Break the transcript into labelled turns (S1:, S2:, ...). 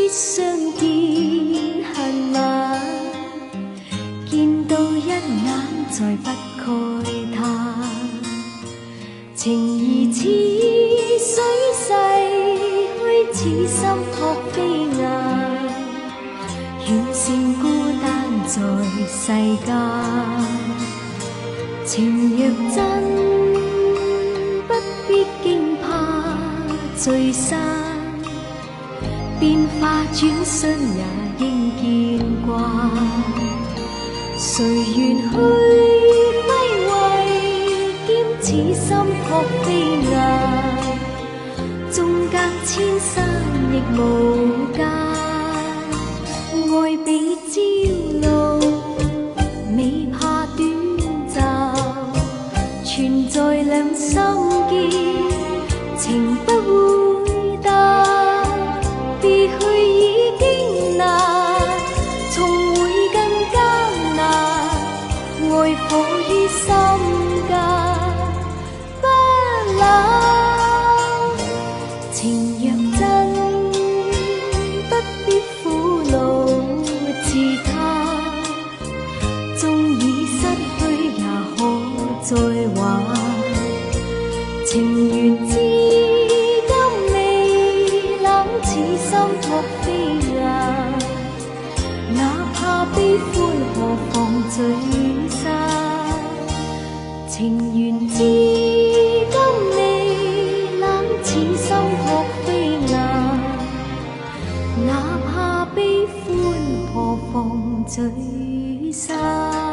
S1: 必相見恨晚，見到一眼再不慨嘆。情義似水逝去，似心撲飛雁，遠勝孤單在世間。情若真，不必驚怕聚散，變化轉瞬也應見慣。誰願去揮慧，兼此心撲飛雁，縱隔千山亦無間。愛比朝露，未怕短暫，存在兩心間，情不會淡。別去已經難，重會更艱難。愛火於心間，不冷。情若真，不必苦惱自嘆。縱已失去，也可再還。情緣至今未冷，似心撲飛雁。哪怕悲歡，何妨聚散。情緣至今未冷，似心撲飛雁。哪怕悲歡，何妨聚散。